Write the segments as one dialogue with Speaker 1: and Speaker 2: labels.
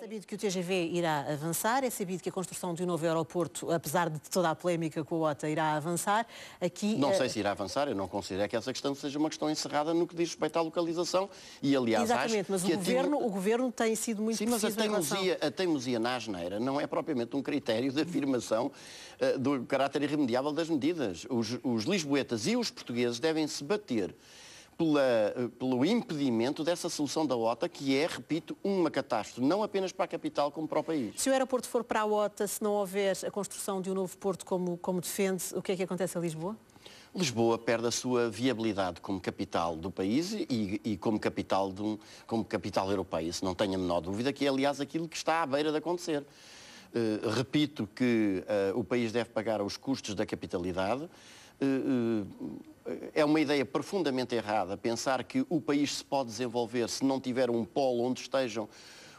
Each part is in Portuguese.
Speaker 1: sabido que o TGV irá avançar, é sabido que a construção de um novo aeroporto, apesar de toda a polémica com a OTA, irá avançar. Aqui,
Speaker 2: não sei se irá avançar, eu não considero que essa questão seja uma questão encerrada no que diz respeito à localização e, aliás,
Speaker 1: exatamente, mas o governo tem sido muito preciso.
Speaker 2: Sim, mas a teimosia na asneira não é propriamente um critério de afirmação do caráter irremediável das medidas. Os lisboetas e os portugueses devem se bater pelo impedimento dessa solução da OTA, que é, repito, uma catástrofe, não apenas para a capital, como para o país.
Speaker 1: Se o aeroporto for para a OTA, se não houver a construção de um novo porto como defende, o que é que acontece a Lisboa?
Speaker 2: Lisboa perde a sua viabilidade como capital do país e como capital europeia. Isso não tenho a menor dúvida, que é, aliás, aquilo que está à beira de acontecer. Repito que o país deve pagar os custos da capitalidade. É uma ideia profundamente errada pensar que o país se pode desenvolver se não tiver um polo onde estejam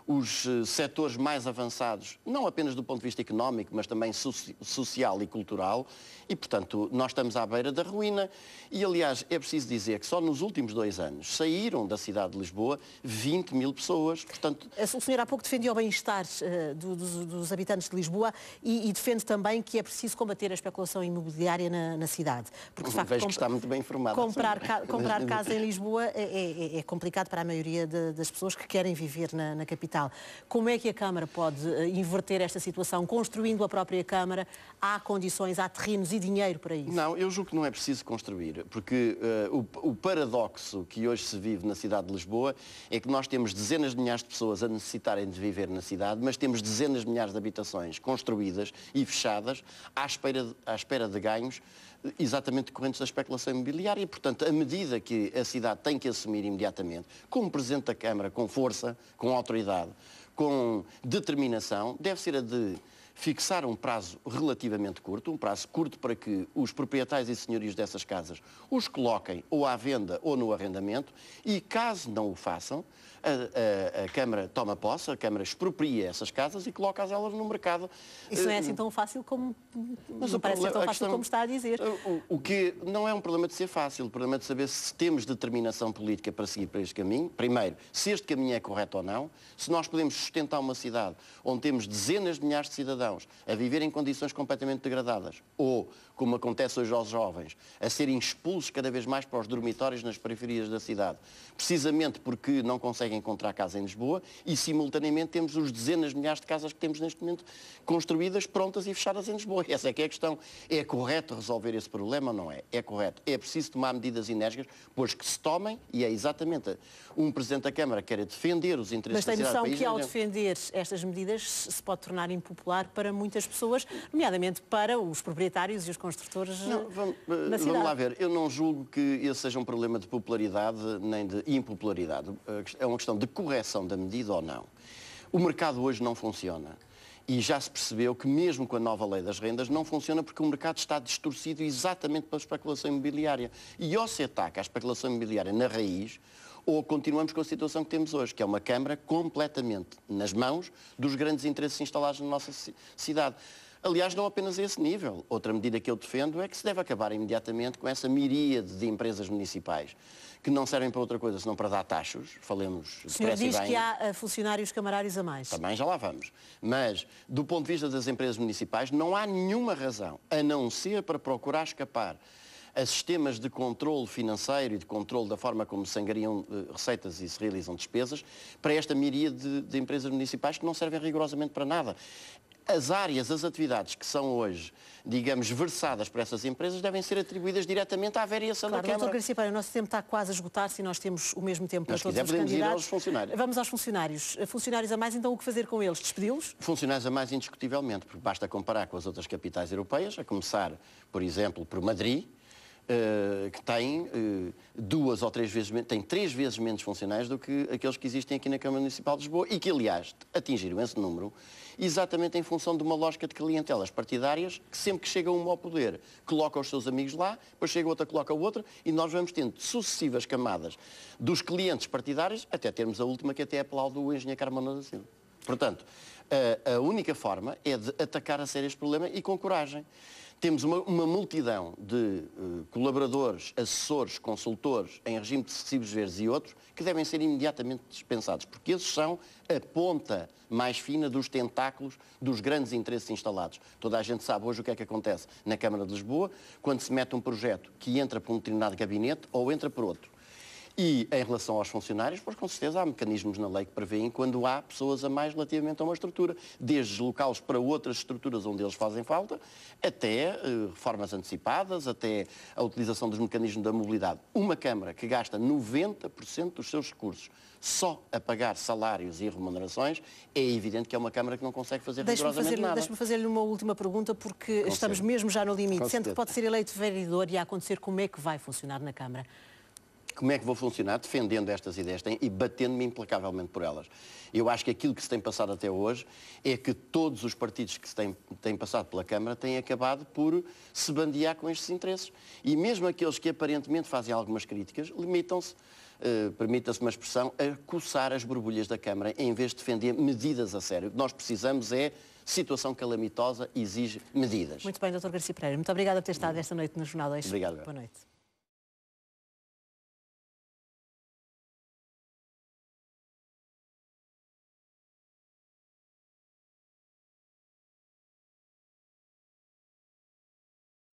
Speaker 2: os setores mais avançados, não apenas do ponto de vista económico, mas também social e cultural, e, portanto, nós estamos à beira da ruína. E, aliás, é preciso dizer que só nos últimos 2 anos saíram da cidade de Lisboa 20 mil pessoas, portanto...
Speaker 1: O senhor há pouco defendia o bem-estar dos habitantes de Lisboa e defende também que é preciso combater a especulação imobiliária na cidade.
Speaker 2: Porque, de facto, vejo que está muito bem informado.
Speaker 1: Comprar casa em Lisboa é complicado para a maioria das pessoas que querem viver na capital. Como é que a Câmara pode inverter esta situação? Construindo a própria Câmara, há condições, há terrenos e dinheiro para isso?
Speaker 2: Não, eu julgo que não é preciso construir, porque o paradoxo que hoje se vive na cidade de Lisboa é que nós temos dezenas de milhares de pessoas a necessitarem de viver na cidade, mas temos dezenas de milhares de habitações construídas e fechadas à espera de ganhos exatamente decorrentes da especulação imobiliária e, portanto, a medida que a cidade tem que assumir imediatamente, como Presidente da Câmara, com força, com autoridade, com determinação, deve ser a de fixar um prazo relativamente curto, um prazo curto para que os proprietários e senhorios dessas casas os coloquem ou à venda ou no arrendamento e, caso não o façam, a Câmara toma posse, a Câmara expropria essas casas e coloca-as elas no mercado.
Speaker 1: Isso não é assim tão fácil como... Não parece ser tão fácil como está a dizer.
Speaker 2: O que não é um problema de ser fácil, o problema é de saber se temos determinação política para seguir para este caminho. Primeiro, se este caminho é correto ou não, se nós podemos sustentar uma cidade onde temos dezenas de milhares de cidadãos a viver em condições completamente degradadas ou, como acontece hoje aos jovens, a serem expulsos cada vez mais para os dormitórios nas periferias da cidade, precisamente porque não conseguem encontrar casa em Lisboa e, simultaneamente, temos os dezenas de milhares de casas que temos neste momento construídas, prontas e fechadas em Lisboa. Essa é que é a questão. É correto resolver esse problema ou não é? É correto. É preciso tomar medidas enérgicas, pois que se tomem, e é exatamente um Presidente da Câmara que quer defender os interesses da cidade do país.
Speaker 1: Mas tem noção que, ao defender estas medidas, se pode tornar impopular para muitas pessoas, nomeadamente para os proprietários e os construtores na cidade.
Speaker 2: Vamos lá ver. Eu não julgo que esse seja um problema de popularidade nem de impopularidade. É uma questão de correção da medida ou não. O mercado hoje não funciona. E já se percebeu que mesmo com a nova lei das rendas não funciona porque o mercado está distorcido exatamente pela especulação imobiliária. E ou se ataca a especulação imobiliária na raiz, ou continuamos com a situação que temos hoje, que é uma Câmara completamente nas mãos dos grandes interesses instalados na nossa cidade. Aliás, não apenas a esse nível. Outra medida que eu defendo é que se deve acabar imediatamente com essa miríade de empresas municipais que não servem para outra coisa senão para dar taxos. Falemos
Speaker 1: depressa e bem. O senhor diz que há funcionários camarários a mais.
Speaker 2: Também já lá vamos. Mas, do ponto de vista das empresas municipais, não há nenhuma razão, a não ser para procurar escapar a sistemas de controle financeiro e de controle da forma como se angariam receitas e se realizam despesas, para esta miríade de empresas municipais que não servem rigorosamente para nada. As áreas, as atividades que são hoje, digamos, versadas para essas empresas devem ser atribuídas diretamente à variação da Câmara.
Speaker 1: Doutor Garcia, o nosso tempo está quase a esgotar-se e nós temos o mesmo tempo para todos os
Speaker 2: candidatos. Ir
Speaker 1: aos
Speaker 2: funcionários.
Speaker 1: Vamos aos funcionários. Funcionários a mais, então o que fazer com eles? Despedi-los?
Speaker 2: Funcionários a mais indiscutivelmente, porque basta comparar com as outras capitais europeias, a começar, por exemplo, por Madrid, que tem 2 ou 3 vezes tem 3 vezes menos funcionários do que aqueles que existem aqui na Câmara Municipal de Lisboa e que, aliás, atingiram esse número exatamente em função de uma lógica de clientelas partidárias que sempre que chega uma ao poder coloca os seus amigos lá, depois chega outra, coloca outra e nós vamos tendo sucessivas camadas dos clientes partidários até termos a última que até aplaude o engenheiro Carmona da Silva. Portanto, a única forma é de atacar a sério este problema e com coragem. Temos uma multidão de colaboradores, assessores, consultores em regime de recibos verdes e outros que devem ser imediatamente dispensados, porque esses são a ponta mais fina dos tentáculos dos grandes interesses instalados. Toda a gente sabe hoje o que é que acontece na Câmara de Lisboa quando se mete um projeto que entra por um determinado gabinete ou entra por outro. E em relação aos funcionários, pois com certeza há mecanismos na lei que prevêem quando há pessoas a mais relativamente a uma estrutura, desde deslocá-los para outras estruturas onde eles fazem falta, até reformas antecipadas, até a utilização dos mecanismos da mobilidade. Uma Câmara que gasta 90% dos seus recursos só a pagar salários e remunerações, é evidente que é uma Câmara que não consegue fazer rigorosamente nada.
Speaker 1: Deixe-me fazer-lhe uma última pergunta, porque estamos mesmo já no limite. Sendo que pode ser eleito vereador e a acontecer, como é que vai funcionar na Câmara?
Speaker 2: Como é que vou funcionar? Defendendo estas ideias e batendo-me implacavelmente por elas. Eu acho que aquilo que se tem passado até hoje é que todos os partidos que se têm passado pela Câmara têm acabado por se bandear com estes interesses. E mesmo aqueles que aparentemente fazem algumas críticas, limitam-se, permita-se uma expressão, a coçar as borbulhas da Câmara em vez de defender medidas a sério. O que nós precisamos é situação calamitosa, exige medidas.
Speaker 1: Muito bem, Dr. Garcia Pereira. Muito obrigada por ter estado esta noite no Jornal 2.
Speaker 2: Obrigado.
Speaker 1: Boa noite.